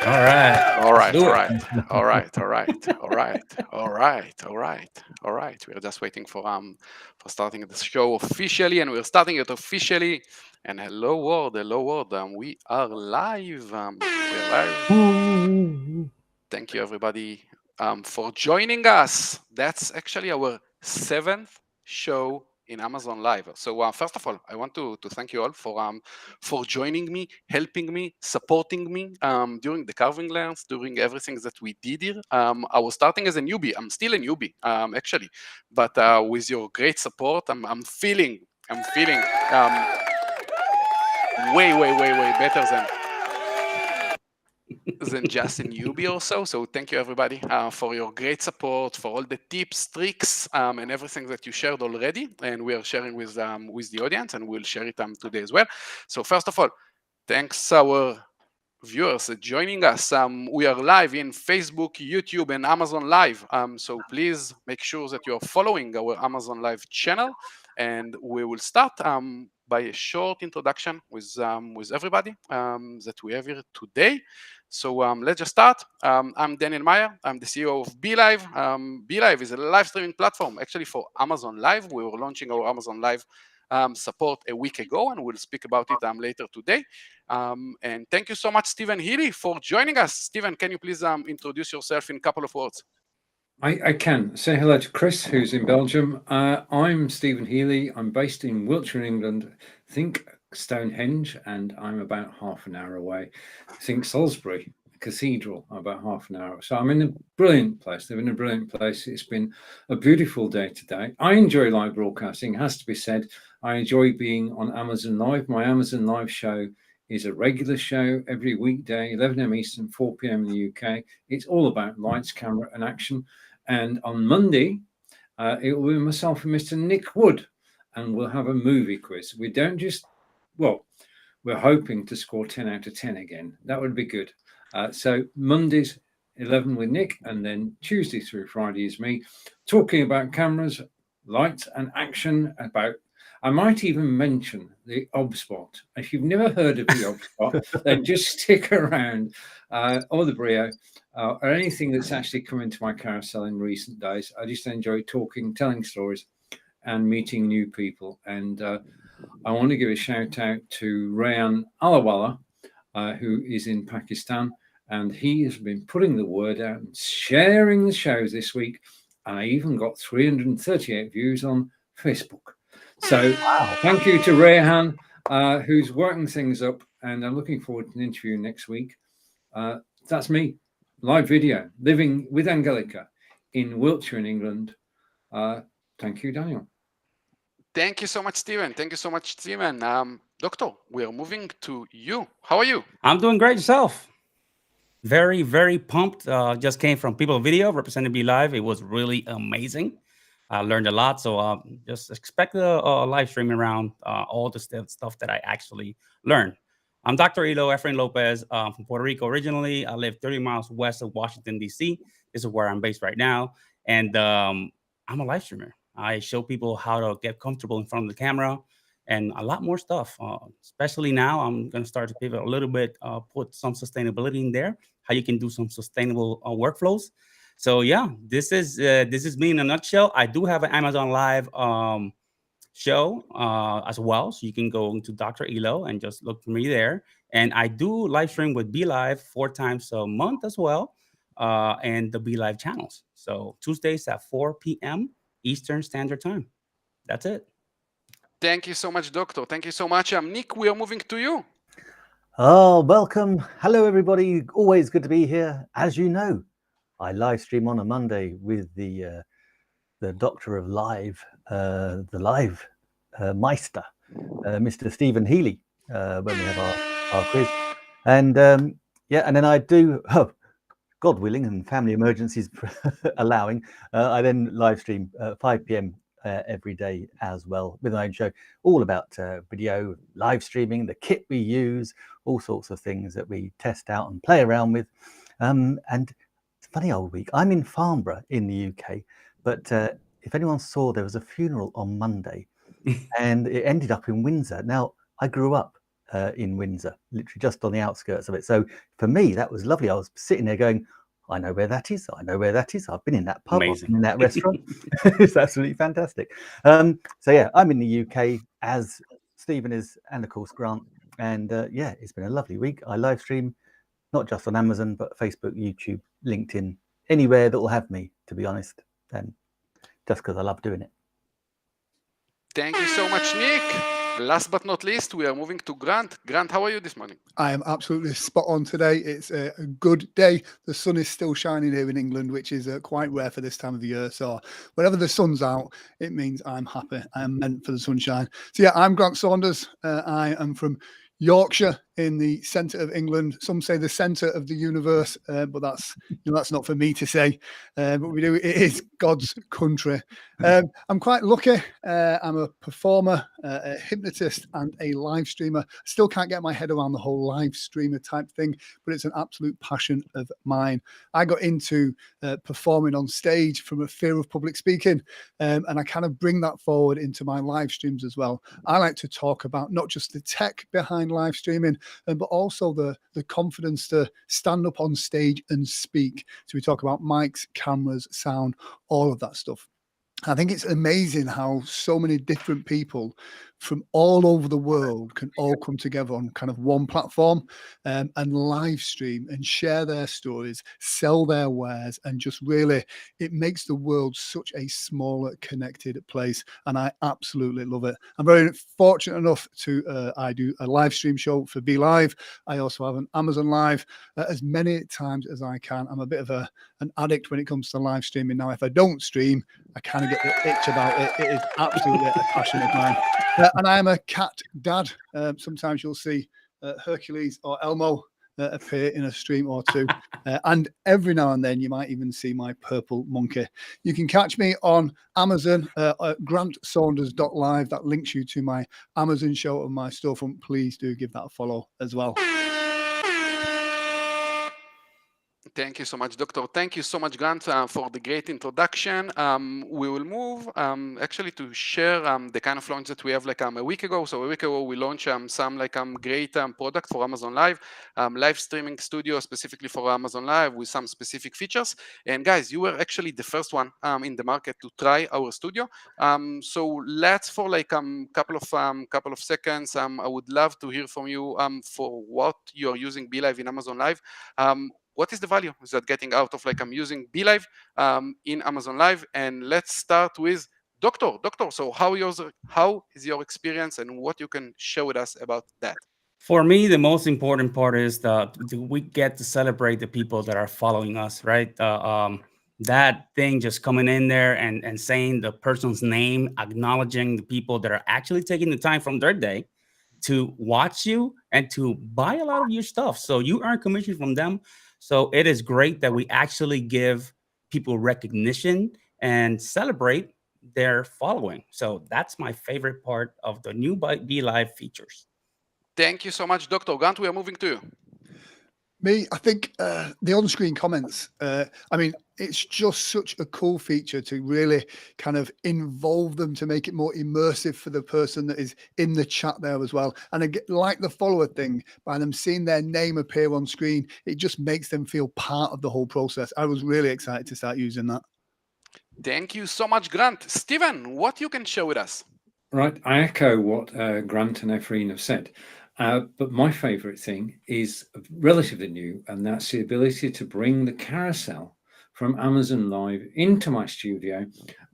All right. All Let's right, do all it. right, all right, all right, all right, all right, all right, all right. We're just waiting for starting the show officially, and we're starting it officially. And hello world, hello world. We are live. We're live. Thank you everybody for joining us. That's actually our 7th show in Amazon Live. So first of all, I want to thank you all for joining me, helping me, supporting me during the carving lands, during everything that we did here. I was starting as a newbie. I'm still a newbie, actually, but with your great support, I'm feeling um, way better than just a newbie or so. So thank you everybody for your great support, for all the tips, tricks, and everything that you shared already, and we are sharing with the audience, and we'll share it today as well. So first of all, thanks our viewers joining us. We are live in Facebook, YouTube, and Amazon Live. So please make sure that you are following our Amazon Live channel, and we will start by a short introduction with everybody that we have here today. So let's just start. I'm Daniel Meyer. I'm the CEO of BeLive. BeLive is a live streaming platform actually for Amazon Live. We were launching our Amazon Live support a week ago, and we'll speak about it later today. And thank you so much, Stephen Healy, for joining us. Stephen, can you please introduce yourself in a couple of words? I can. Say hello to Chris, who's in Belgium. I'm Stephen Healy. I'm based in Wiltshire, England. Think Stonehenge, and I'm about half an hour away. Think Salisbury Cathedral, about half an hour. So I'm in a brilliant place. Live in a brilliant place. It's been a beautiful day today. I enjoy live broadcasting, it has to be said. I enjoy being on Amazon Live. My Amazon Live show is a regular show every weekday, 11 a.m. Eastern, 4 p.m. in the UK. It's all about lights, camera, and action. And on Monday, it will be myself and Mr. Nick Wood, and we'll have a movie quiz. We don't just, well, we're hoping to score 10 out of 10 again. That would be good. So Mondays, 11 with Nick, and then Tuesday through Friday is me, talking about cameras, lights, and action. I might even mention the OBSpot. If you've never heard of the OBSpot, then just stick around, or the Brio, or anything that's actually come into my carousel in recent days. I just enjoy talking, telling stories, and meeting new people. And I want to give a shout out to Rayan Alawala, who is in Pakistan, and he has been putting the word out and sharing the shows this week. And I even got 338 views on Facebook. So thank you to Rayhan, who's working things up, and I'm looking forward to an interview next week. That's me, live video, living with Angelica in Wiltshire in England. Thank you, Daniel. Thank you so much, Stephen. Thank you so much, Stephen. Doctor, we are moving to you. How are you? I'm doing great yourself. Very, very pumped. Just came from People Video, representing BeLive. It was really amazing. I learned a lot. So just expect a live streaming around all the stuff that I actually learned. I'm Dr. Elo Efrain Lopez from Puerto Rico originally. I live 30 miles west of Washington, D.C. This is where I'm based right now. And I'm a live streamer. I show people how to get comfortable in front of the camera and a lot more stuff. Especially now, I'm going to start to pivot a little bit, put some sustainability in there, how you can do some sustainable workflows. So yeah, this is me in a nutshell. I do have an Amazon Live show as well, so you can go into Dr. Elo and just look for me there. And I do live stream with BeLive 4 times a month as well, and the BeLive channels. So Tuesdays at 4 p.m. Eastern Standard Time. That's it. Thank you so much, Doctor. Thank you so much. Nick, we are moving to you. Oh, welcome. Hello, everybody. Always good to be here. As you know, I live stream on a Monday with the Doctor of Live, the Live Meister, Mr. Stephen Healy, when we have our quiz. And yeah, and then I do, God willing and family emergencies allowing, I then live stream 5 p.m. Every day as well with my own show, all about video, live streaming, the kit we use, all sorts of things that we test out and play around with. And it's a funny old week. I'm in Farnborough in the UK, but if anyone saw, there was a funeral on Monday and it ended up in Windsor. Now, I grew up in Windsor, literally just on the outskirts of it. So for me, that was lovely. I was sitting there going, I know where that is. I know where that is. I've been in that pub. I've Amazing. been in that restaurant. It's absolutely fantastic. So yeah, I'm in the UK as Stephen is, and of course Grant. And yeah, it's been a lovely week. I live stream not just on Amazon, but Facebook, YouTube, LinkedIn, anywhere that will have me, to be honest. And just because I love doing it. Thank you so much, Nick. Last but not least, we are moving to Grant. Grant, how are you this morning? I am absolutely spot on today. It's a good day. The sun is still shining here in England, which is quite rare for this time of the year. So whenever the sun's out, it means I'm happy. I am meant for the sunshine. So yeah, I'm Grant Saunders. I am from Yorkshire in the centre of England. Some say the centre of the universe, but that's not for me to say. But we do. It is God's country. I'm quite lucky. I'm a performer, a hypnotist, and a live streamer. Still can't get my head around the whole live streamer type thing, but it's an absolute passion of mine. I got into performing on stage from a fear of public speaking, and I kind of bring that forward into my live streams as well. I like to talk about not just the tech behind live streaming, but also the confidence to stand up on stage and speak. So we talk about mics, cameras, sound, all of that stuff. I think it's amazing how so many different people from all over the world can all come together on kind of one platform and live stream and share their stories, sell their wares, and just really, it makes the world such a smaller, connected place. And I absolutely love it. I'm very fortunate enough to, I do a live stream show for Be Live. I also have an Amazon Live as many times as I can. I'm a bit of an addict when it comes to live streaming. Now, if I don't stream, I kind of get the itch about it. It is absolutely a passion of mine. And I am a cat dad. Sometimes you'll see Hercules or Elmo appear in a stream or two. And every now and then you might even see my purple monkey. You can catch me on Amazon at grantsaunders.live. That links you to my Amazon show and my storefront. Please do give that a follow as well. Thank you so much, Doctor. Thank you so much, Grant, for the great introduction. We will move actually to share the kind of launch that we have like a week ago. So a week ago, we launched some like great product for Amazon Live, live streaming studio specifically for Amazon Live with some specific features. And guys, you were actually the first one in the market to try our studio. So let's for like couple of seconds. I would love to hear from you for what you're using Be Live in Amazon Live. What is the value that getting out of like I'm using Be Live in Amazon Live? And let's start with Doctor. Doctor, so how is your experience and what you can share with us about that? For me, the most important part is that we get to celebrate the people that are following us, right? That thing just coming in there and saying the person's name, acknowledging the people that are actually taking the time from their day to watch you and to buy a lot of your stuff. So you earn commission from them. So it is great that we actually give people recognition and celebrate their following. So that's my favorite part of the new Be Live features. Thank you so much, Dr. Grant. We are moving to you. Me, I think the on-screen comments, I mean, it's just such a cool feature to really kind of involve them to make it more immersive for the person that is in the chat there as well. And I get, like the follower thing, by them seeing their name appear on screen, it just makes them feel part of the whole process. I was really excited to start using that. Thank you so much, Grant. Stephen, what you can share with us? Right, I echo what Grant and Efreen have said. But my favorite thing is relatively new, and that's the ability to bring the carousel from Amazon Live into my studio.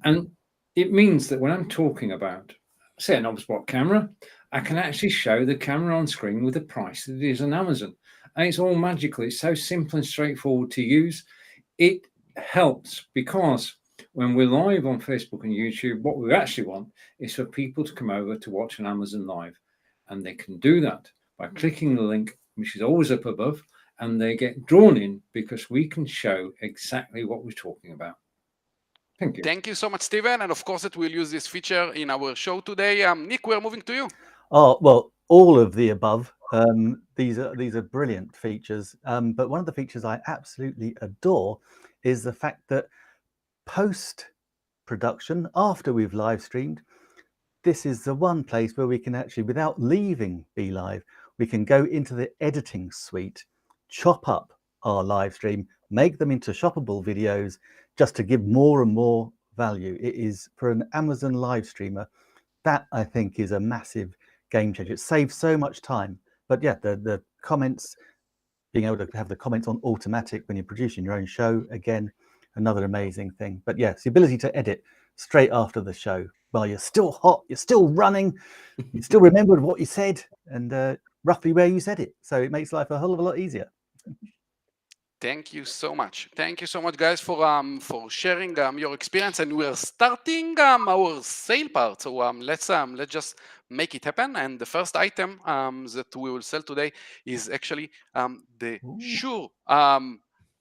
And it means that when I'm talking about, say, an OBSBot camera, I can actually show the camera on screen with the price that it is on Amazon. And it's all magical. It's so simple and straightforward to use. It helps because when we're live on Facebook and YouTube, what we actually want is for people to come over to watch an Amazon Live. And they can do that by clicking the link, which is always up above, and they get drawn in because we can show exactly what we're talking about. Thank you. Thank you so much, Stephen. And of course, that we'll use this feature in our show today. Nick, we're moving to you. Oh, well, all of the above. These are brilliant features. But one of the features I absolutely adore is the fact that post-production, after we've live streamed, this is the one place where we can actually, without leaving Be Live, we can go into the editing suite, chop up our live stream, make them into shoppable videos, just to give more and more value. It is, for an Amazon live streamer, that I think is a massive game changer. It saves so much time. But yeah, the comments, being able to have the comments on automatic when you're producing your own show, again, another amazing thing. But yes, the ability to edit straight after the show while you're still hot, you're still running, you still remembered what you said and roughly where you said it. So it makes life a hell of a lot easier. Thank you so much. Thank you so much, guys, for sharing your experience. And we're starting our sale part. So let's just make it happen. And the first item that we will sell today is actually the Shure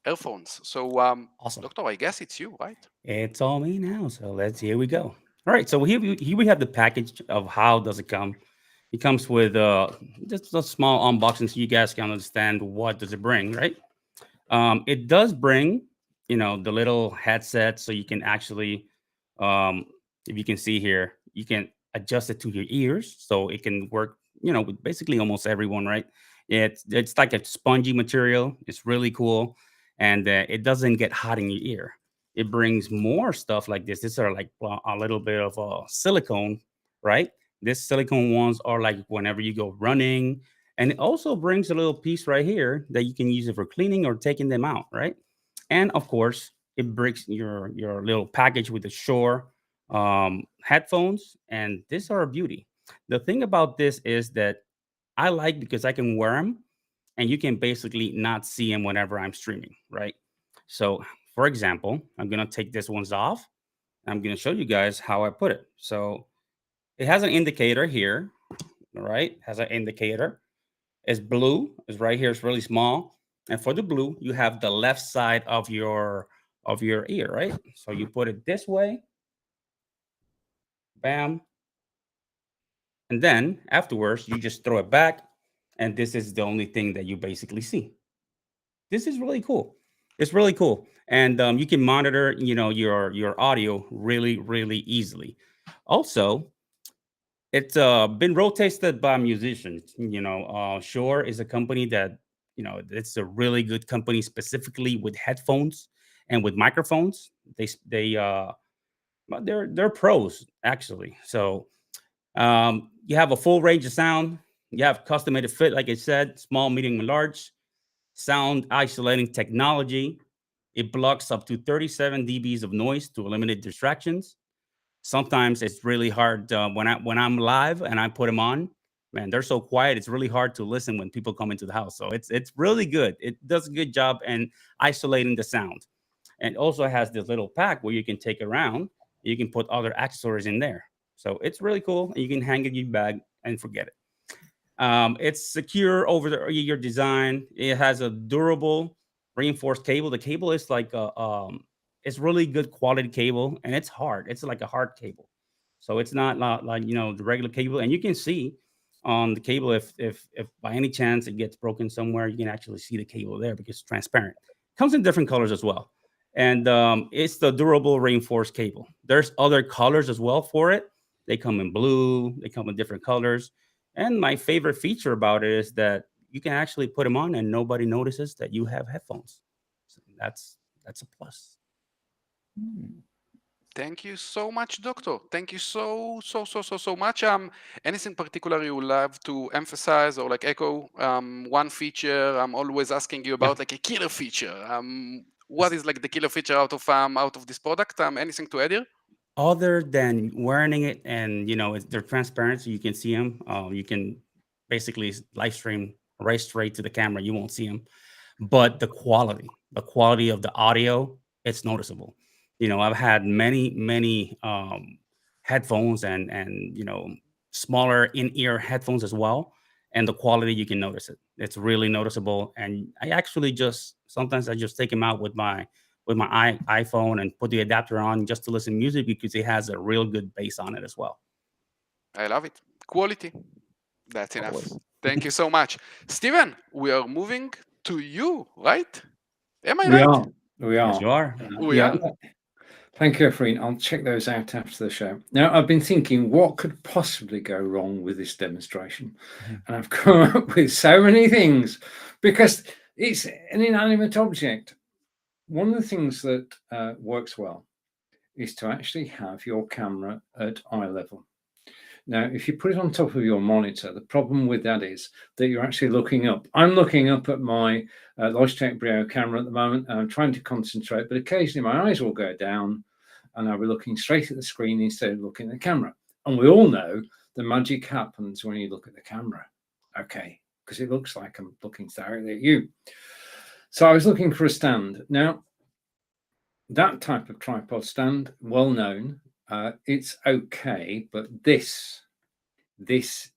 earphones. So Awesome. Doctor, I guess it's you, right? It's all me now. So here we go. All right. So here we have the package of how does it come. It comes with just a small unboxing so you guys can understand what does it bring, right? It does bring, the little headset so you can actually, if you can see here, you can adjust it to your ears so it can work, with basically almost everyone, right? It's like a spongy material. It's really cool. And it doesn't get hot in your ear. It brings more stuff like this. These are like a little bit of silicone, right? These silicone ones are like whenever you go running. And it also brings a little piece right here that you can use it for cleaning or taking them out, right? And of course, it brings your little package with the Shure headphones, and these are a beauty. The thing about this is that I like because I can wear them, and you can basically not see them whenever I'm streaming, right? So, for example, I'm gonna take this ones off. I'm gonna show you guys how I put it. So, it has an indicator here, all right? Has an indicator. It's blue. It's right here. It's really small. And for the blue, you have the left side of your ear, right? So you put it this way. Bam. And then afterwards, you just throw it back. And this is the only thing that you basically see. This is really cool. It's really cool. And you can monitor, your audio really, really easily. Also, it's been road tested by musicians. Shure is a company that, it's a really good company specifically with headphones and with microphones. Well, they're pros actually. So you have a full range of sound. You have custom-made fit, like I said, small, medium, and large. Sound isolating technology. It blocks up to 37 dBs of noise to eliminate distractions. Sometimes it's really hard when I'm live and I put them on. Man, they're so quiet. It's really hard to listen when people come into the house. So it's really good. It does a good job in isolating the sound. And also has this little pack where you can take around. You can put other accessories in there. So it's really cool. You can hang it in your bag and forget it. It's secure over your design. It has a durable reinforced cable. The cable is like it's really good quality cable, and it's hard. It's like a hard cable, so it's not like the regular cable. And you can see on the cable if by any chance it gets broken somewhere, you can actually see the cable there because it's transparent. Comes in different colors as well, and it's the durable reinforced cable. There's other colors as well for it. They come in blue. They come in different colors. And my favorite feature about it is that you can actually put them on and nobody notices that you have headphones. So that's a plus. Thank you so much, Doctor. Thank you so much. Anything particular you would love to emphasize or like echo? One feature I'm always asking you about, like a killer feature. What is like the killer feature out of this product? Anything to add here? Other than wearing it and they're transparent, so you can see them. You can basically live stream right straight to the camera. You won't see them, but the quality of the audio, it's noticeable. I've had many headphones and smaller in-ear headphones as well, and the quality, you can notice it. It's really noticeable. And I actually sometimes I just take them out with my iPhone and put the adapter on just to listen to music because it has a real good bass on it as well. I love it. Quality. That's enough. Always. Thank you so much. Steven, we are moving to you, right? Am I We right? are. We are. Yes, you are. We are. Thank you, Efreen. I'll check those out after the show. Now, I've been thinking, what could possibly go wrong with this demonstration? And I've come up with so many things because it's an inanimate object. One of the things that works well is to actually have your camera at eye level. Now, if you put it on top of your monitor, the problem with that is that you're actually looking up. I'm looking up at my Logitech Brio camera at the moment, and I'm trying to concentrate, but occasionally my eyes will go down and I'll be looking straight at the screen instead of looking at the camera. And we all know the magic happens when you look at the camera, okay, because it looks like I'm looking directly at you. So I was looking for a stand. Now, that type of tripod stand, well known, it's okay, but this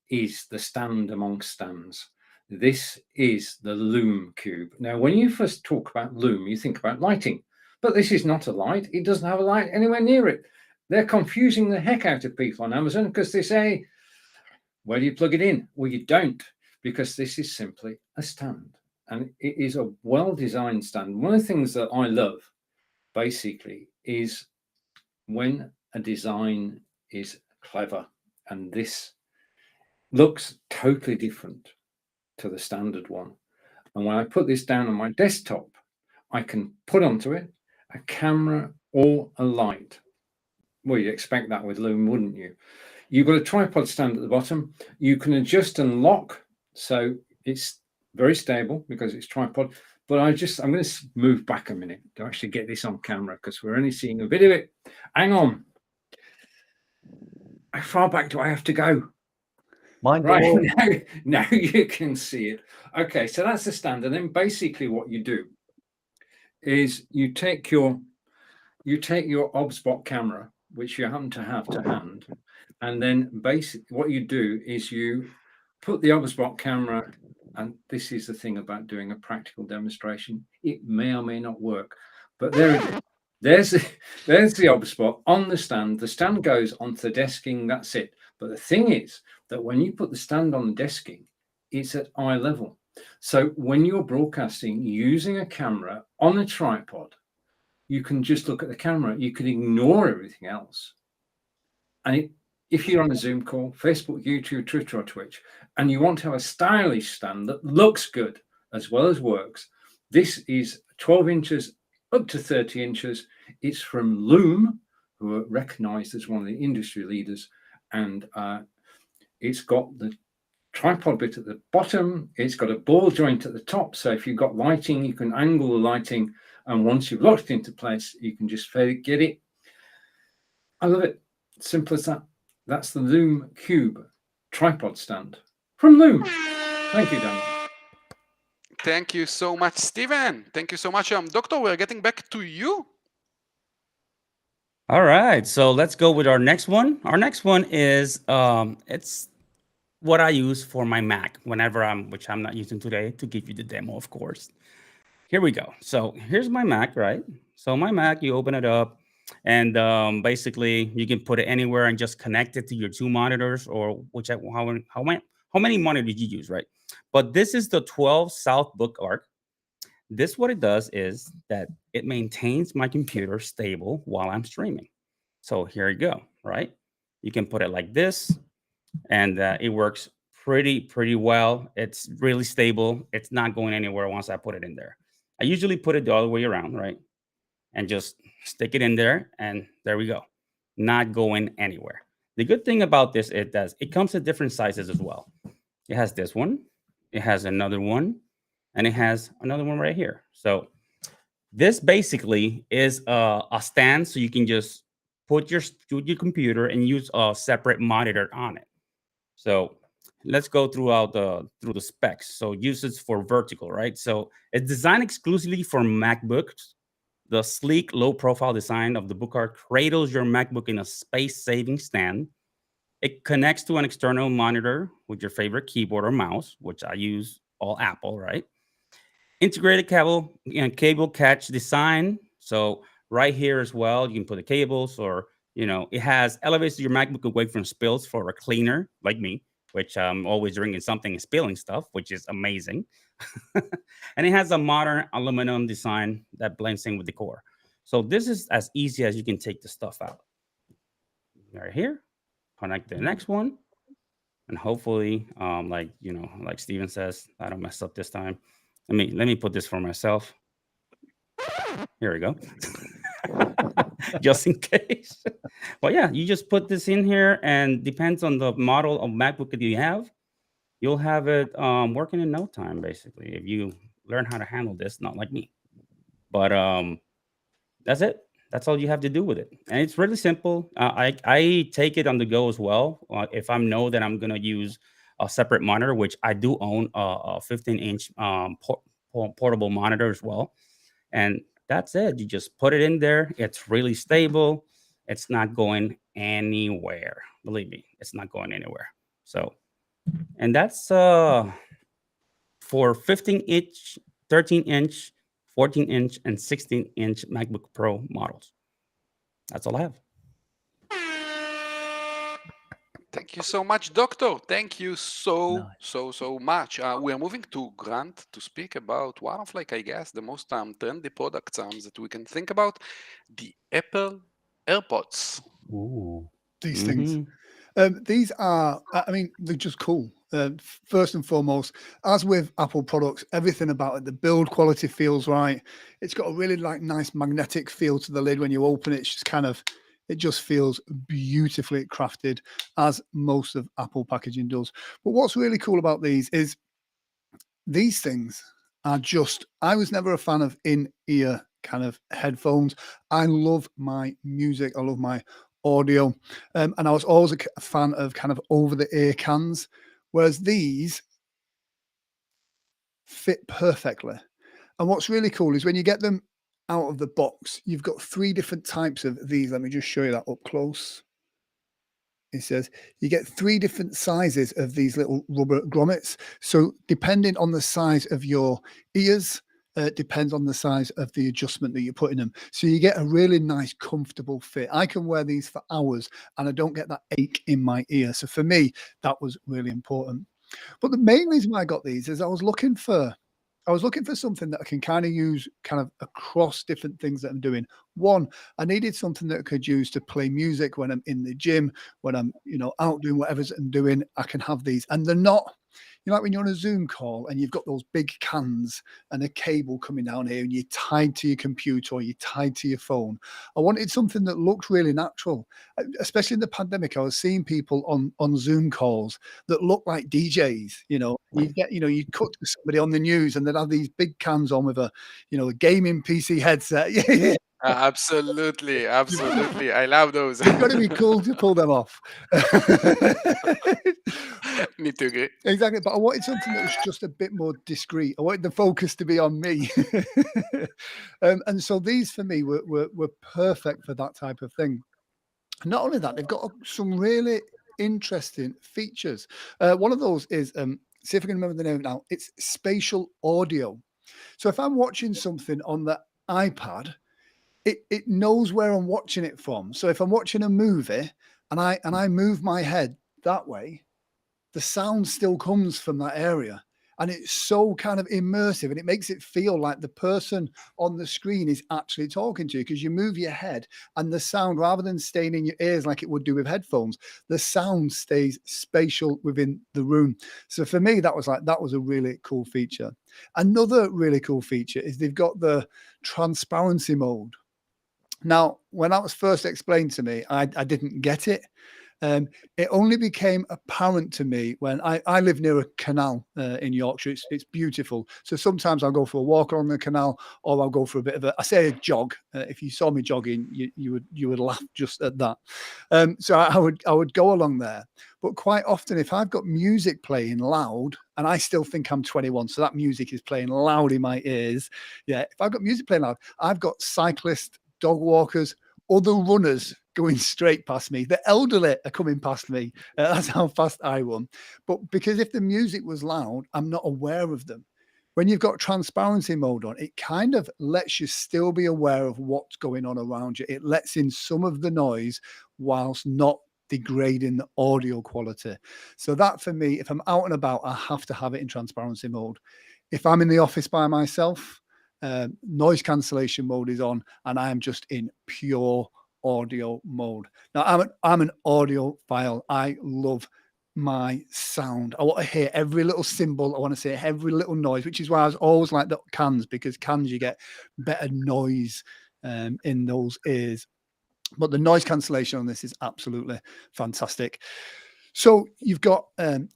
is the stand amongst stands. This is the Loom Cube. Now, when you first talk about Loom, you think about lighting, but this is not a light. It doesn't have a light anywhere near it. They're confusing the heck out of people on Amazon because they say, where do you plug it in? Well, you don't, because this is simply a stand, and it is a well-designed stand. One of the things that I love, basically, is when a design is clever, and this looks totally different to the standard one. And when I put this down on my desktop, I can put onto it a camera or a light. Well, you'd expect that with Loom, wouldn't you? You've got a tripod stand at the bottom. You can adjust and lock, so it's very stable because it's tripod. But I'm going to move back a minute to actually get this on camera because we're only seeing a bit of it. Hang on. How far back do I have to go? Mine right, now you can see it. Okay, so that's the stand. And then basically what you do is you take your OBSBot camera, which you happen to have to hand, and then basically what you do is you put the OBSBot camera, and this is the thing about doing a practical demonstration. It may or may not work, but there it is. There's the OBSBot on the stand. The stand goes onto the desking, that's it. But the thing is that when you put the stand on the desking, it's at eye level. So when you're broadcasting using a camera on a tripod, you can just look at the camera. You can ignore everything else. And if you're on a Zoom call, Facebook, YouTube, Twitter, or Twitch, and you want to have a stylish stand that looks good as well as works, this is 12 inches up to 30 inches. It's from Loom, who are recognized as one of the industry leaders. And it's got the tripod bit at the bottom. It's got a ball joint at the top. So if you've got lighting, you can angle the lighting. And once you've locked it into place, you can just get it. I love it. Simple as that. That's the Loom Cube tripod stand from Loom. Thank you, Daniel. Thank you so much, Stephen. Thank you so much. Doctor, we're getting back to you. All right, so let's go with our next one. Our next one is it's what I use for my Mac whenever which I'm not using today to give you the demo, of course. Here we go. So here's my Mac, right? So my Mac, you open it up, and basically you can put it anywhere and just connect it to your two monitors or whichever how many monitors you use, right? But this is the 12 South Book Arc. This, what it does is that it maintains my computer stable while I'm streaming. So here you go, right? You can put it like this, and it works pretty well. It's really stable. It's not going anywhere once I put it in there. I usually put it the other way around, right? And just stick it in there, and there we go. Not going anywhere. The good thing about this, it comes in different sizes as well. It has this one, it has another one, and it has another one right here. So this basically is a stand, so you can just put your computer and use a separate monitor on it. So let's go through the specs. So uses for vertical, right? So it's designed exclusively for MacBooks. The sleek, low-profile design of the Book Arc cradles your MacBook in a space-saving stand. It connects to an external monitor with your favorite keyboard or mouse, which I use all Apple, right? Integrated cable catch design. So right here as well, you can put the cables, or it has elevates your MacBook away from spills for a cleaner like me, which I'm always drinking something and spilling stuff, which is amazing. And it has a modern aluminum design that blends in with the core. So this is as easy as you can take the stuff out. Right here, connect the next one, and hopefully, like like Steven says, I don't mess up this time. Let me put this for myself. Here we go. Just in case. But yeah, you just put this in here, and depends on the model of MacBook that you have, you'll have it working in no time, basically, if you learn how to handle this, not like me. But that's it. That's all you have to do with it, and it's really simple. I take it on the go as well. If I know that I'm gonna use a separate monitor, which I do own a 15-inch portable monitor as well, and that's it. You just put it in there. It's really stable. It's not going anywhere. Believe me, it's not going anywhere. So, and that's for 15-inch, 13-inch, 14-inch, and 16-inch MacBook Pro models. That's all I have. Thank you so much, Doctor. Thank you so much. We are moving to Grant to speak about one of, like, I guess, the most trendy products that we can think about, the Apple AirPods. Ooh. These things. These are, I mean, they're just cool. First and foremost, as with Apple products, everything about it, the build quality feels right. It's got a really nice magnetic feel to the lid when you open it. It's just kind of, it just feels beautifully crafted, as most of Apple packaging does. But what's really cool about these is these things are just, I was never a fan of in-ear kind of headphones. I love my music. I love my audio. And I was always a fan of kind of over-the-ear cans, whereas these fit perfectly. And what's really cool is when you get them out of the box, you've got 3 different types of these. Let me just show you that up close. It says you get 3 different sizes of these little rubber grommets. So depending on the size of your ears, depends on the size of the adjustment that you put in them. So you get a really nice, comfortable fit. I can wear these for hours and I don't get that ache in my ear. So for me, that was really important. But the main reason why I got these is I was looking for something that I can kind of use kind of across different things that I'm doing. One, I needed something that I could use to play music when I'm in the gym, when I'm, out doing whatever I'm doing. I can have these, and they're not, like when you're on a Zoom call and you've got those big cans and a cable coming down here and you're tied to your computer or you're tied to your phone. I wanted something that looked really natural, especially in the pandemic. I was seeing people on Zoom calls that look like DJs, you cut to somebody on the news and they'd have these big cans on with a gaming PC headset. Yeah. Absolutely. I love those. It's got to be cool to pull them off. Me too, agree. Exactly, but I wanted something that was just a bit more discreet. I wanted the focus to be on me. And so these for me were perfect for that type of thing. Not only that, they've got some really interesting features. One of those is, see if I can remember the name now, it's Spatial Audio. So if I'm watching something on the iPad, it knows where I'm watching it from. So if I'm watching a movie and I move my head that way, the sound still comes from that area. And it's so kind of immersive, and it makes it feel like the person on the screen is actually talking to you, because you move your head and the sound, rather than staying in your ears like it would do with headphones, the sound stays spatial within the room. So for me, that was a really cool feature. Another really cool feature is they've got the transparency mode. Now, when that was first explained to me, I didn't get it. It only became apparent to me when I live near a canal in Yorkshire. It's beautiful. So sometimes I'll go for a walk along the canal, or I'll go for a bit of I say a jog. If you saw me jogging, you would laugh just at that. So I would go along there. But quite often, if I've got music playing loud, and I still think I'm 21, so that music is playing loud in my ears. Yeah, if I've got music playing loud, I've got cyclists, dog walkers, other runners going straight past me. The elderly are coming past me. That's how fast I run. But because if the music was loud, I'm not aware of them. When you've got transparency mode on, it kind of lets you still be aware of what's going on around you. It lets in some of the noise whilst not degrading the audio quality. So that, for me, if I'm out and about, I have to have it in transparency mode. If I'm in the office by myself, noise cancellation mode is on, and I am just in pure audio mode. Now, I'm an audiophile. I love my sound. I want to hear every little symbol. I want to hear every little noise, which is why I was always like the cans, because cans, you get better noise in those ears. But the noise cancellation on this is absolutely fantastic. So you've got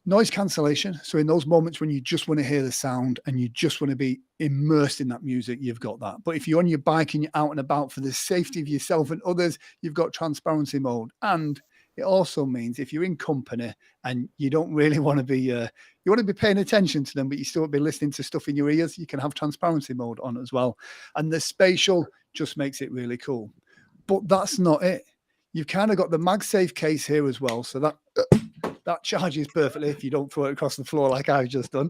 noise cancellation. So in those moments when you just want to hear the sound and you just want to be immersed in that music, you've got that. But if you're on your bike and you're out and about for the safety of yourself and others, you've got transparency mode. And it also means if you're in company and you don't really want to be, you want to be paying attention to them, but you still want to be listening to stuff in your ears, you can have transparency mode on as well. And the spatial just makes it really cool. But that's not it. You've kind of got the MagSafe case here as well. So that charges perfectly if you don't throw it across the floor like I've just done.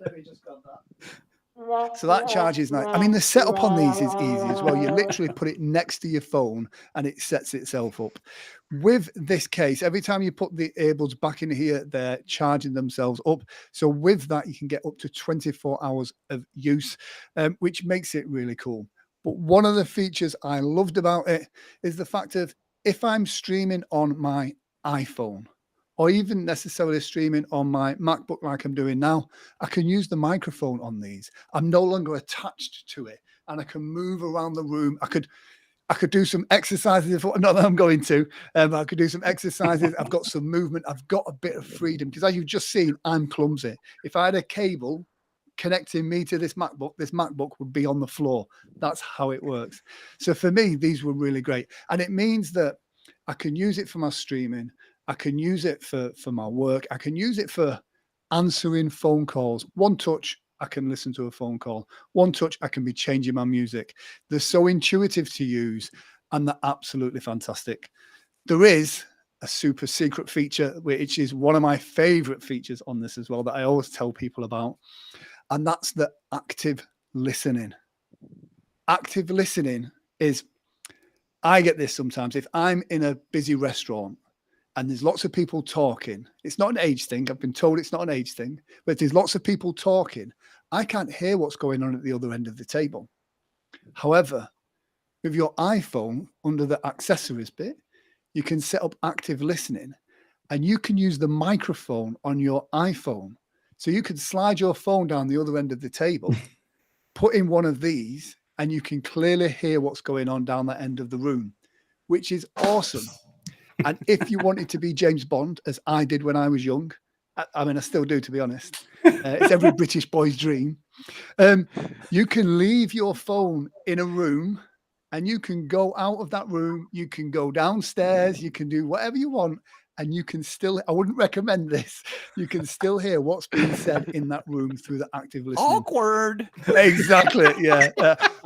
Let me just grab that. So that charges nice. I mean, the setup on these is easy as well. You literally put it next to your phone and it sets itself up. With this case, every time you put the earbuds back in here, they're charging themselves up. So with that, you can get up to 24 hours of use, which makes it really cool. But one of the features I loved about it is the fact of if I'm streaming on my iPhone, or even necessarily streaming on my MacBook like I'm doing now, I can use the microphone on these. I'm no longer attached to it, and I can move around the room. I could do some exercises, not that I'm going to, I could do some exercises. I've got some movement. I've got a bit of freedom, because as you've just seen, I'm clumsy. If I had a cable connecting me to this MacBook would be on the floor. That's how it works. So for me, these were really great. And it means that I can use it for my streaming. I can use it for my work. I can use it for answering phone calls. One touch, I can listen to a phone call. One touch, I can be changing my music. They're so intuitive to use, and they're absolutely fantastic. There is a super secret feature, which is one of my favorite features on this as well, that I always tell people about. And that's the active listening. Active listening is, I get this sometimes. If I'm in a busy restaurant and there's lots of people talking, it's not an age thing. I've been told it's not an age thing, but if there's lots of people talking, I can't hear what's going on at the other end of the table. However, with your iPhone, under the accessories bit, you can set up active listening, and you can use the microphone on your iPhone. So you could slide your phone down the other end of the table, put in one of these, and you can clearly hear what's going on down that end of the room, which is awesome. And if you wanted to be James Bond, as I did when I was young, I mean, I still do, to be honest. It's every British boy's dream. You can leave your phone in a room, and you can go out of that room. You can go downstairs. You can do whatever you want. And you can still, I wouldn't recommend this, you can still hear what's being said in that room through the active listening. Awkward. Exactly, yeah.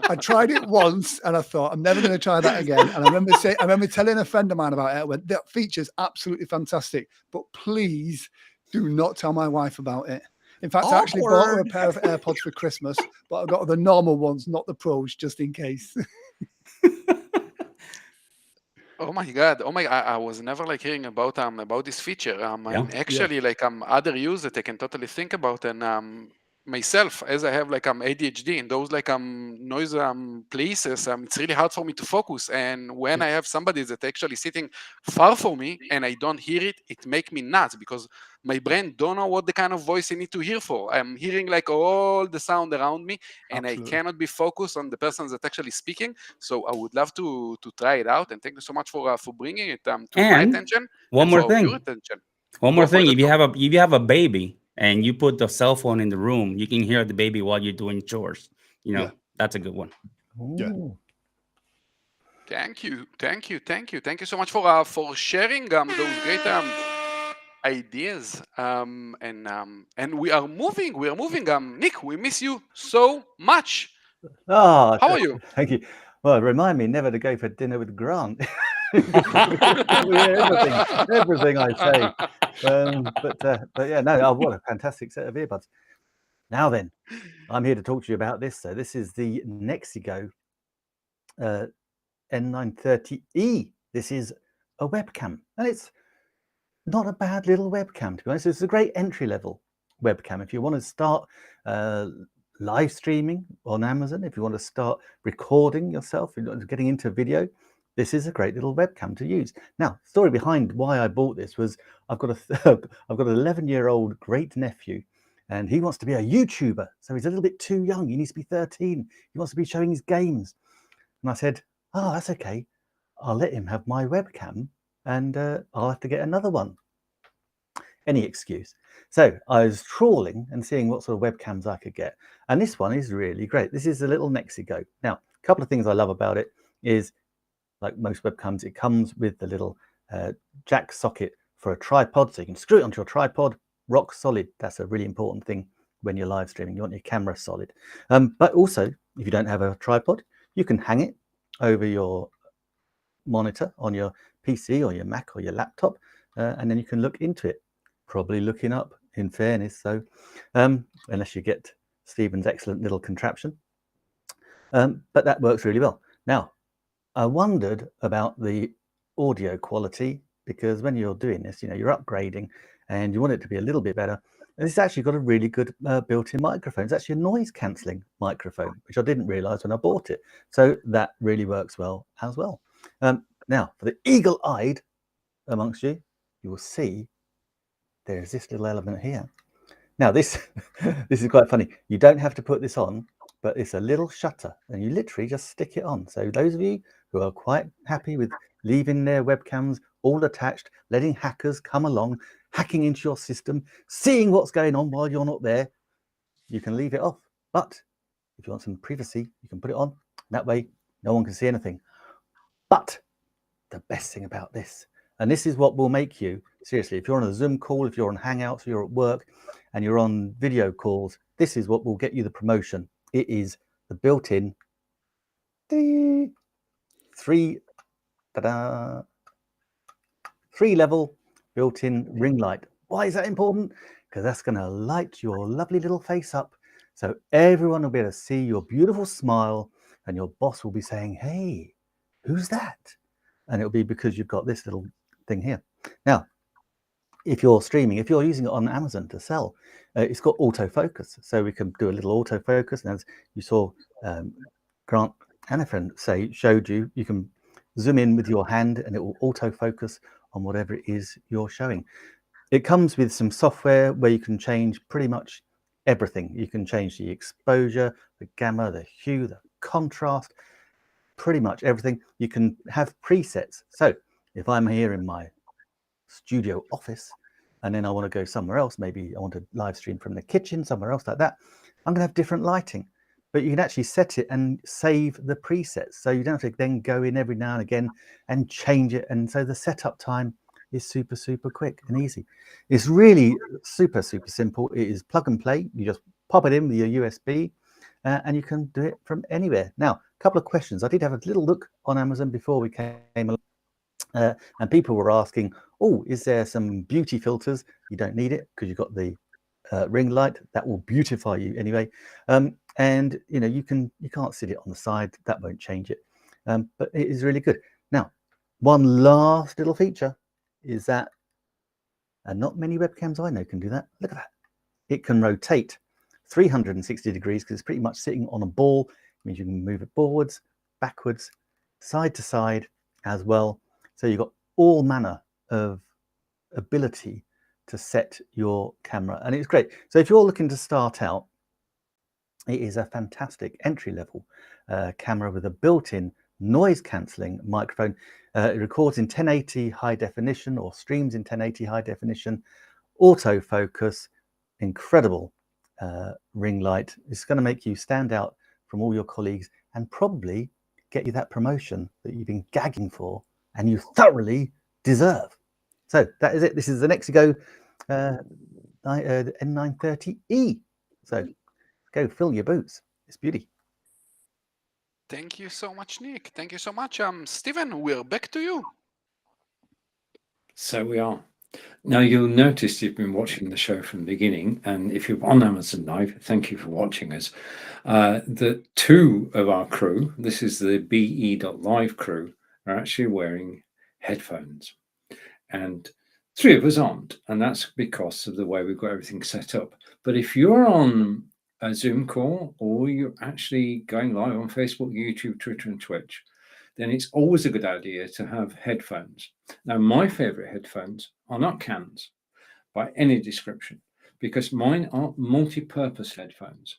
I tried it once and I thought, I'm never going to try that again. And I remember telling a friend of mine about it. I went, that feature's absolutely fantastic, but please do not tell my wife about it. In fact, I actually bought her a pair of AirPods for Christmas, but I got the normal ones, not the pros, just in case. Oh my God! I was never like hearing about this feature. And actually, like other use that I can totally think about, and myself, as I have like ADHD in those like noise places, it's really hard for me to focus. And when I have somebody that's actually sitting far from me and I don't hear it, it makes me nuts, because my brain don't know what the kind of voice I need to hear for. I'm hearing like all the sound around me, and Absolutely. I cannot be focused on the person that's actually speaking. So I would love to try it out, and thank you so much for bringing it to my attention. One and more for thing. your attention. One more Go for thing. it, If you have a baby and you put the cell phone in the room, you can hear the baby while you're doing chores. You know, that's a good one. Yeah. Thank you so much for sharing those great ideas. And we are moving. Nick, we miss you so much. Oh, How are you? Thank you. Well, remind me never to go for dinner with Grant. everything I say. But yeah, no, what a fantastic set of earbuds. Now then, I'm here to talk to you about this. So this is the Nexigo N930E. This is a webcam, and it's not a bad little webcam, to be honest. It's a great entry-level webcam. If you want to start live streaming on Amazon, if you want to start recording yourself, getting into video, this is a great little webcam to use. Now, story behind why I bought this was I've got an 11-year-old great nephew, and he wants to be a YouTuber. So he's a little bit too young. He needs to be 13. He wants to be showing his games. And I said, oh, that's okay. I'll let him have my webcam, and I'll have to get another one. Any excuse. So I was trawling and seeing what sort of webcams I could get. And this one is really great. This is a little Nexigo. Now, a couple of things I love about it is, like most webcams, it comes with the little jack socket for a tripod. So you can screw it onto your tripod, rock solid. That's a really important thing when you're live streaming. You want your camera solid. But also, if you don't have a tripod, you can hang it over your monitor on your PC or your Mac or your laptop, and then you can look into it. Probably looking up, in fairness, so unless you get Stephen's excellent little contraption. But that works really well. Now, I wondered about the audio quality, because when you're doing this, you're upgrading and you want it to be a little bit better. And it's actually got a really good built-in microphone. It's actually a noise cancelling microphone, which I didn't realize when I bought it. So that really works well as well. Now, for the eagle-eyed amongst you, you will see there's this little element here. Now, this is quite funny. You don't have to put this on, but it's a little shutter, and you literally just stick it on. So those of you who are quite happy with leaving their webcams all attached, letting hackers come along, hacking into your system, seeing what's going on while you're not there, you can leave it off. But if you want some privacy, you can put it on. That way, no one can see anything. But the best thing about this, and this is what will make you, seriously, if you're on a Zoom call, if you're on Hangouts, if you're at work and you're on video calls, this is what will get you the promotion. It is the built-in three-level built-in ring light. Why is that important? Because that's going to light your lovely little face up, so everyone will be able to see your beautiful smile, and your boss will be saying, hey, who's that? And it'll be because you've got this little thing here. Now, if you're streaming, if you're using it on Amazon to sell, it's got autofocus, so we can do a little autofocus. And as you saw Grant Anafran showed you, you can zoom in with your hand and it will autofocus on whatever it is you're showing. It comes with some software where you can change pretty much everything. You can change the exposure, the gamma, the hue, the contrast, pretty much everything. You can have presets. So if I'm here in my studio office and then I want to go somewhere else, maybe I want to live stream from the kitchen, somewhere else like that, I'm going to have different lighting. But you can actually set it and save the presets, so you don't have to then go in every now and again and change it. And so the setup time is super, super quick and easy. It's really super, super simple. It is plug and play. You just pop it in with your USB and you can do it from anywhere. Now, a couple of questions. I did have a little look on Amazon before we came along, and people were asking, oh, is there some beauty filters? You don't need it because you've got the ring light that will beautify you anyway. And you can't sit it on the side, that won't change it, but it is really good. Now, one last little feature is that, and not many webcams I know can do that, look at that, it can rotate 360 degrees because it's pretty much sitting on a ball. It means you can move it forwards, backwards, side to side as well. So you've got all manner of ability to set your camera, and it's great. So if you're looking to start out, it is a fantastic entry-level camera with a built-in noise cancelling microphone. It records in 1080 high definition or streams in 1080 high definition, autofocus, incredible ring light. It's going to make you stand out from all your colleagues and probably get you that promotion that you've been gagging for and you thoroughly deserve. So that is it. This is the Nexigo N930E. So go fill your boots. It's beauty. Thank you so much, Nick. Thank you so much. Stephen, we're back to you. So we are. Now, you'll notice you've been watching the show from the beginning, and if you're on Amazon Live, thank you for watching us. The two of our crew, this is the be.live crew, are actually wearing headphones, and three of us aren't, and that's because of the way we've got everything set up. But if you're on a Zoom call, or you're actually going live on Facebook, YouTube, Twitter, and Twitch, then it's always a good idea to have headphones. Now, my favorite headphones are not cans by any description, because mine are multi-purpose headphones.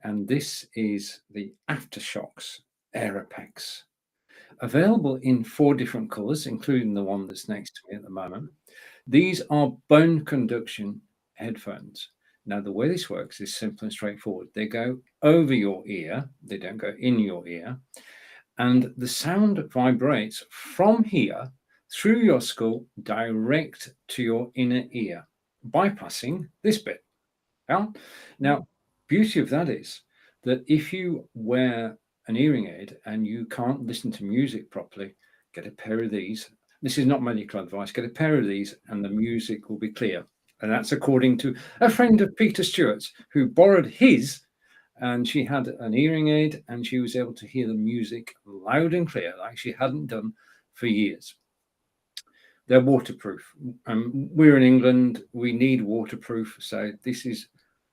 And this is the Aftershokz Aeropex, available in 4 different colors, including the one that's next to me at the moment. These are bone conduction headphones. Now, the way this works is simple and straightforward. They go over your ear, they don't go in your ear, and the sound vibrates from here through your skull direct to your inner ear, bypassing this bit. Yeah? Now, beauty of that is that if you wear an hearing aid and you can't listen to music properly, get a pair of these. This is not medical advice. Get a pair of these and the music will be clear. And that's according to a friend of Peter Stewart's who borrowed his, and she had an hearing aid and she was able to hear the music loud and clear like she hadn't done for years. They're waterproof. We're in England, we need waterproof. So this is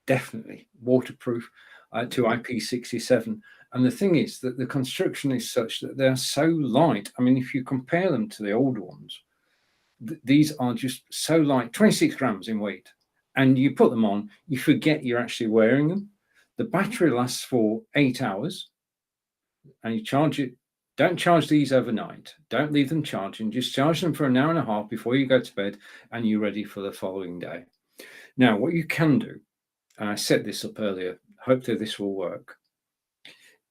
definitely waterproof to IP67. And the thing is that the construction is such that they're so light. I mean, if you compare them to the old ones, these are just so light, 26 grams in weight. And you put them on, you forget you're actually wearing them. The battery lasts for 8 hours and you charge it. Don't charge these overnight. Don't leave them charging. Just charge them for an hour and a half before you go to bed and you're ready for the following day. Now, what you can do, and I set this up earlier, hopefully this will work,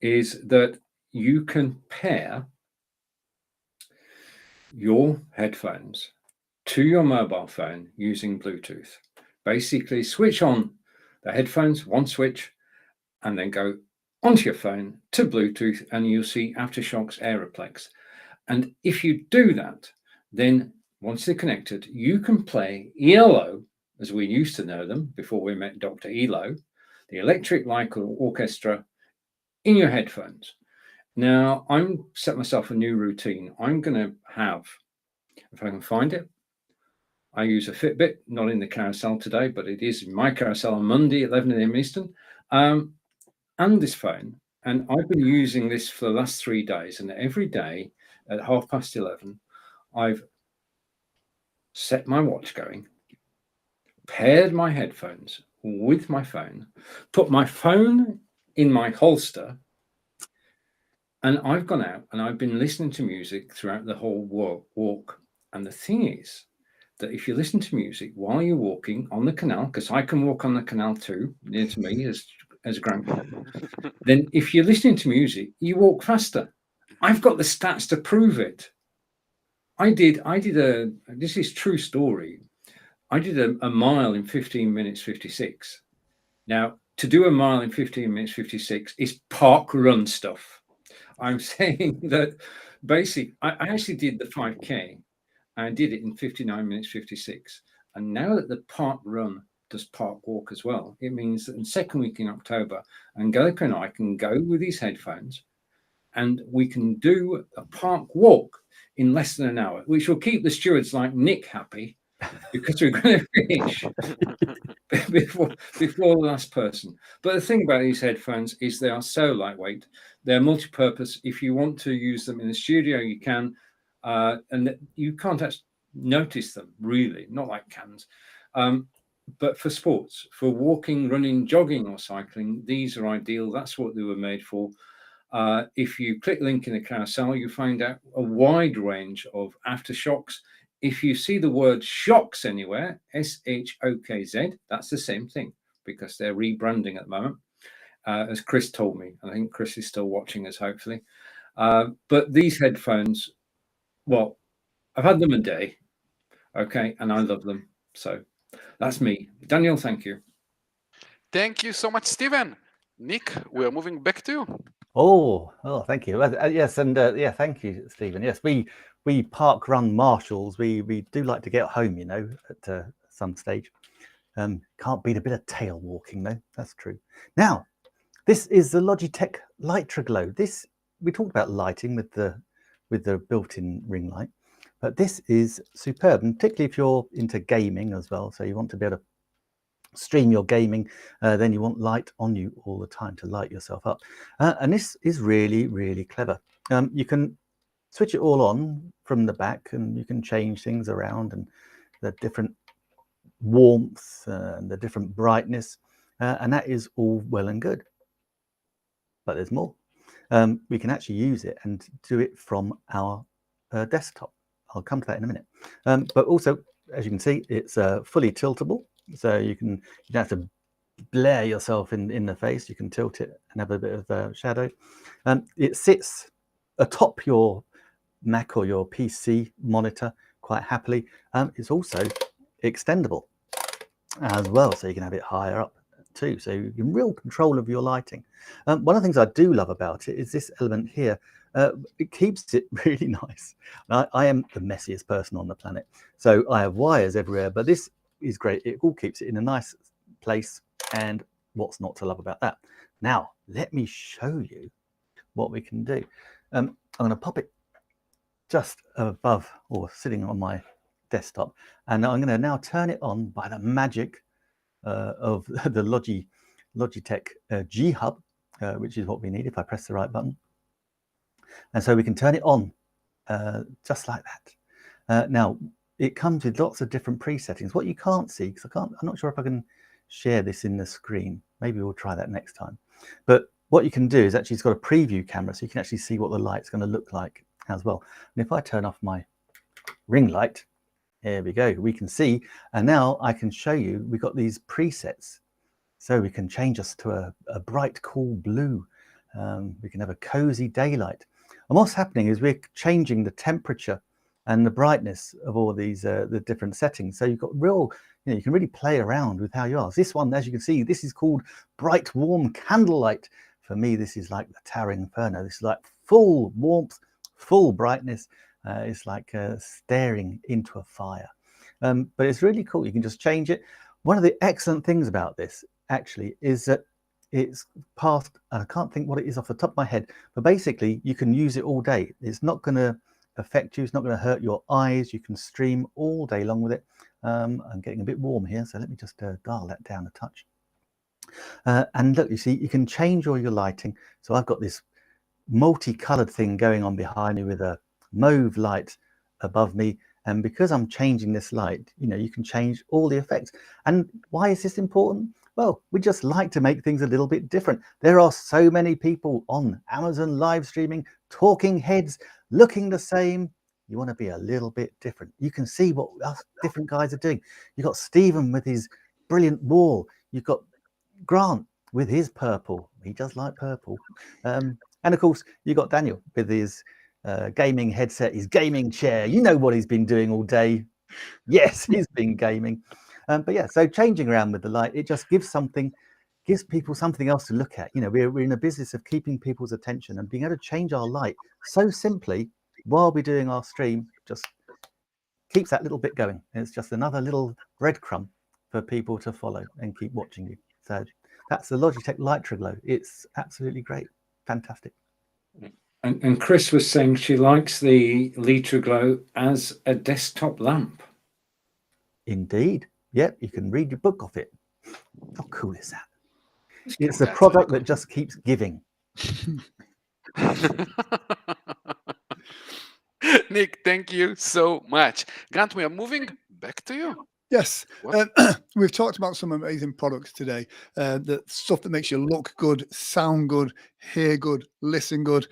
is that you can pair your headphones to your mobile phone using Bluetooth. Basically, switch on the headphones, one switch, and then go onto your phone to Bluetooth, and you'll see Aftershokz Aeropex. And if you do that, then once they're connected, you can play ELO, as we used to know them before we met Dr. Elo, the Electric Light Orchestra, in your headphones. Now, I'm set myself a new routine. I'm going to have, if I can find it, I use a Fitbit, not in the carousel today, but it is in my carousel on Monday, 11 a.m. Eastern, and this phone. And I've been using this for the last 3 days. And every day at 11:30, I've set my watch going, paired my headphones with my phone, put my phone in my holster, and I've gone out and I've been listening to music throughout the whole walk. And the thing is that if you listen to music while you're walking on the canal, because I can walk on the canal too, near to me as a grandpa, then if you're listening to music, you walk faster. I've got the stats to prove it. This is true story. I did a mile in 15 minutes 56. Now, to do a mile in 15 minutes 56 is park run stuff. I'm saying that basically, I actually did the 5K. I did it in 59 minutes 56. And now that the park run does park walk as well, it means that in second week in October, Angelica and I can go with these headphones and we can do a park walk in less than an hour, which will keep the stewards like Nick happy, because we're going to finish before the last person. But the thing about these headphones is they are so lightweight. They're multi-purpose. If you want to use them in the studio, you can, and you can't actually notice them really, not like cans. But for sports, for walking, running, jogging, or cycling, these are ideal. That's what they were made for. If you click link in the carousel, you find out a wide range of Aftershokz. If you see the word shocks anywhere, SHOKZ, that's the same thing, because they're rebranding at the moment, as Chris told me. I think Chris is still watching us, hopefully. But these headphones, well, I've had them a day, okay, and I love them. So that's me. Daniel, thank you. Thank you so much, Stephen. Nick, we're moving back to you. Oh, thank you. Yes, and yeah, thank you, Stephen. Yes, we park run marshals. We do like to get home, you know, at some stage. Can't beat a bit of tail walking, though. That's true. Now, this is the Logitech Lightraglow. This, we talked about lighting with the built-in ring light, but this is superb, and particularly if you're into gaming as well. So you want to be able to stream your gaming, then you want light on you all the time to light yourself up. And this is really, really clever. You can switch it all on from the back, and you can change things around, and the different warmth and the different brightness, and that is all well and good. But there's more. We can actually use it and do it from our desktop. I'll come to that in a minute. But also, as you can see, it's fully tiltable, so you don't have to glare yourself in the face. You can tilt it and have a bit of shadow. It sits atop your Mac or your PC monitor quite happily. It's also extendable as well, so you can have it higher up too, so you're in real control of your lighting. One of the things I do love about it is this element here. It keeps it really nice. I am the messiest person on the planet, so I have wires everywhere, but this is great. It all keeps it in a nice place, and what's not to love about that? Now let me show you what we can do. I'm going to pop it just above or sitting on my desktop, and I'm going to now turn it on by the magic of the Logitech G Hub, which is what we need if I press the right button. And so we can turn it on just like that. Now it comes with lots of different presettings. What you can't see, because I'm not sure if I can share this in the screen. Maybe we'll try that next time. But what you can do is actually, it's got a preview camera, so you can actually see what the light's going to look like as well. And if I turn off my ring light, here we go, we can see, and now I can show you, we've got these presets. So we can change us to a bright, cool blue. We can have a cozy daylight. And what's happening is we're changing the temperature and the brightness of all these the different settings. So you've got real, you can really play around with how you are. This one, as you can see, this is called bright, warm candlelight. For me, this is like the Towering Inferno. This is like full warmth, full brightness. It's like staring into a fire. But it's really cool. You can just change it. One of the excellent things about this actually is that it's past, I can't think what it is off the top of my head, but basically you can use it all day. It's not going to affect you. It's not going to hurt your eyes. You can stream all day long with it. I'm getting a bit warm here, so let me just dial that down a touch. And look, you see, you can change all your lighting. So I've got this multicolored thing going on behind me with a mauve light above me, and because I'm changing this light, you can change all the effects. And why is this important? Well, we just like to make things a little bit different. There are so many people on Amazon live streaming, talking heads, looking the same. You want to be a little bit different. You can see what us different guys are doing. You've got Stephen with his brilliant wall. You've got Grant with his purple. He does like purple. And of course, you've got Daniel with his gaming headset, his gaming chair. You know what he's been doing all day. Yes, he's been gaming. But yeah, so changing around with the light, it just gives people something else to look at. We're in a business of keeping people's attention, and being able to change our light so simply while we're doing our stream just keeps that little bit going. And it's just another little breadcrumb for people to follow and keep watching you. So that's the Logitech Lightroglow. It's absolutely great. Fantastic. And Chris was saying she likes the Lightroglow as a desktop lamp. Indeed. Yep, you can read your book off it. How cool is that? It's a product that just keeps giving. Nick, thank you so much. Grant, we are moving back to you. Yes, we've talked about some amazing products today. The stuff that makes you look good, sound good, hear good, listen good.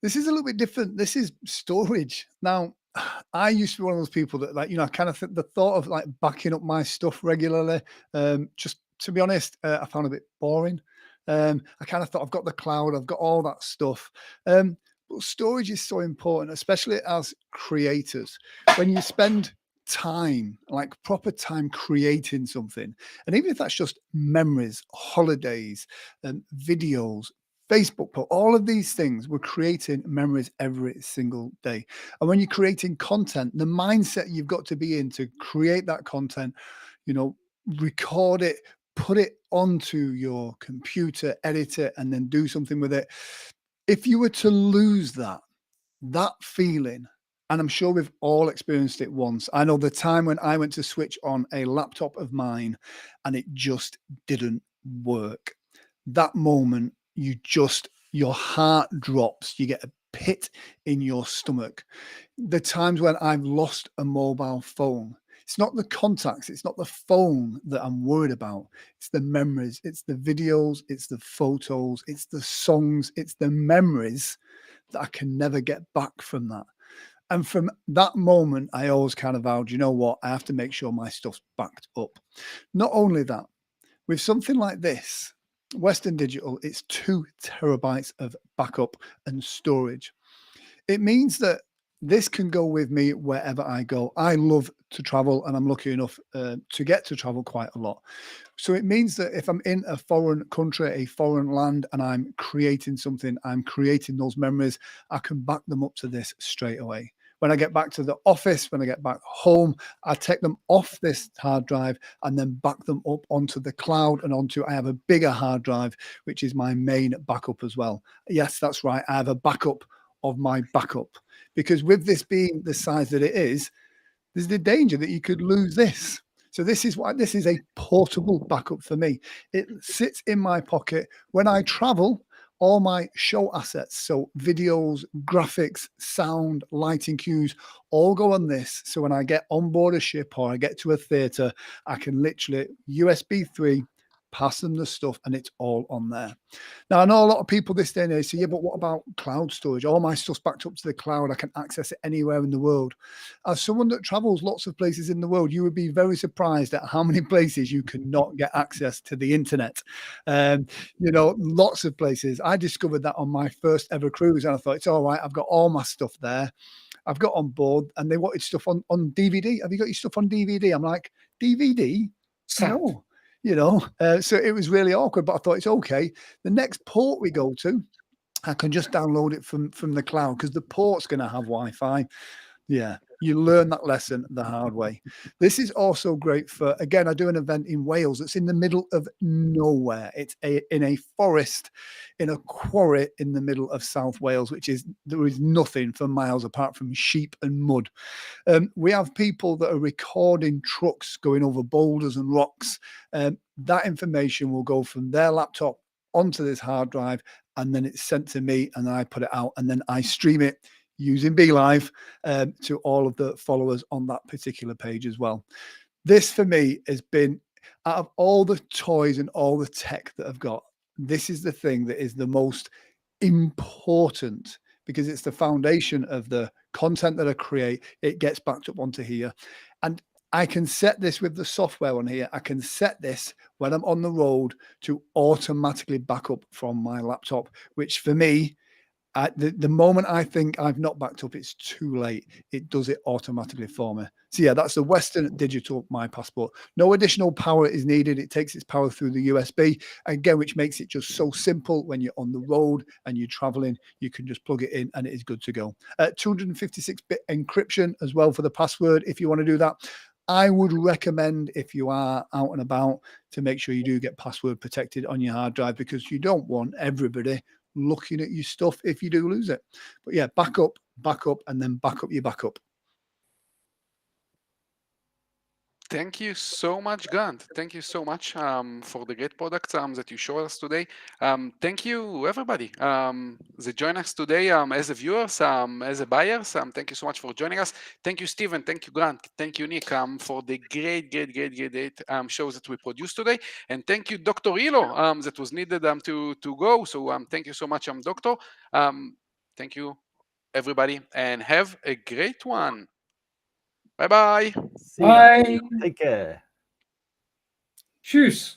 This is a little bit different. This is storage. Now, I used to be one of those people that, I kind of the thought of backing up my stuff regularly, just to be honest, I found a bit boring. I kind of thought, I've got the cloud, I've got all that stuff. But storage is so important, especially as creators. When you spend time, proper time creating something, and even if that's just memories, holidays, videos, Facebook, all of these things, we're creating memories every single day. And when you're creating content, the mindset you've got to be in to create that content, record it, put it onto your computer, edit it, and then do something with it. If you were to lose that feeling And I'm sure we've all experienced it once. I know the time when I went to switch on a laptop of mine and it just didn't work. That moment, your heart drops. You get a pit in your stomach. The times when I've lost a mobile phone, it's not the contacts, it's not the phone that I'm worried about. It's the memories, it's the videos, it's the photos, it's the songs, it's the memories that I can never get back from that. And from that moment, I always kind of vowed, you know what, I have to make sure my stuff's backed up. Not only that, with something like this, Western Digital, it's 2 terabytes of backup and storage. It means that this can go with me wherever I go. I love to travel, and I'm lucky enough to get to travel quite a lot. So it means that if I'm in a foreign country, a foreign land, and I'm creating something, I'm creating those memories, I can back them up to this straight away. When I get back to the office, when I get back home, I take them off this hard drive and then back them up onto the cloud and I have a bigger hard drive, which is my main backup as well. Yes, that's right. I have a backup of my backup, because with this being the size that it is, there's the danger that you could lose this. So this is why this is a portable backup for me. It sits in my pocket. When I travel, all my show assets, so videos, graphics, sound, lighting cues, all go on this. So when I get on board a ship or I get to a theater, I can literally USB 3, pass them the stuff, and it's all on there. Now, I know a lot of people this day and age say, yeah, but what about cloud storage? All my stuff's backed up to the cloud. I can access it anywhere in the world. As someone that travels lots of places in the world, you would be very surprised at how many places you cannot get access to the internet. Lots of places. I discovered that on my first ever cruise, and I thought, it's all right. I've got all my stuff there. I've got on board, and they wanted stuff on DVD. Have you got your stuff on DVD? I'm like, DVD? No. So it was really awkward, but I thought it's okay. The next port we go to, I can just download it from the cloud because the port's going to have Wi-Fi. Yeah, you learn that lesson the hard way. This is also great for, again, I do an event in Wales. It's in the middle of nowhere. It's in a forest, in a quarry in the middle of South Wales, there is nothing for miles apart from sheep and mud. We have people that are recording trucks going over boulders and rocks. That information will go from their laptop onto this hard drive, and then it's sent to me, and I put it out, and then I stream it using BeLive to all of the followers on that particular page as well. This for me has been, out of all the toys and all the tech that I've got, this is the thing that is the most important, because it's the foundation of the content that I create. It gets backed up onto here, and I can set this with the software on here. I can set this when I'm on the road to automatically back up from my laptop, which for me, the moment I think I've not backed up, it's too late. It does it automatically for me. So yeah, that's the Western Digital My Passport. No additional power is needed. It takes its power through the USB, again, which makes it just so simple. When you're on the road and you're traveling, you can just plug it in and it is good to go. 256-bit encryption as well for the password if you want to do that. I would recommend, if you are out and about, to make sure you do get password protected on your hard drive, because you don't want everybody looking at your stuff if you do lose it. But yeah, back up, and then back up your backup. Thank you so much, Grant. Thank you so much for the great products that you showed us today. Thank you, everybody that joined us today as a viewers, as a buyers. Thank you so much for joining us. Thank you, Stephen. Thank you, Grant. Thank you, Nick, for the great shows that we produced today. And thank you, Dr. Elo, that was needed to go. So thank you so much, Doctor. Thank you, everybody, and have a great one. Bye-bye. See you. Take care. Tschüss.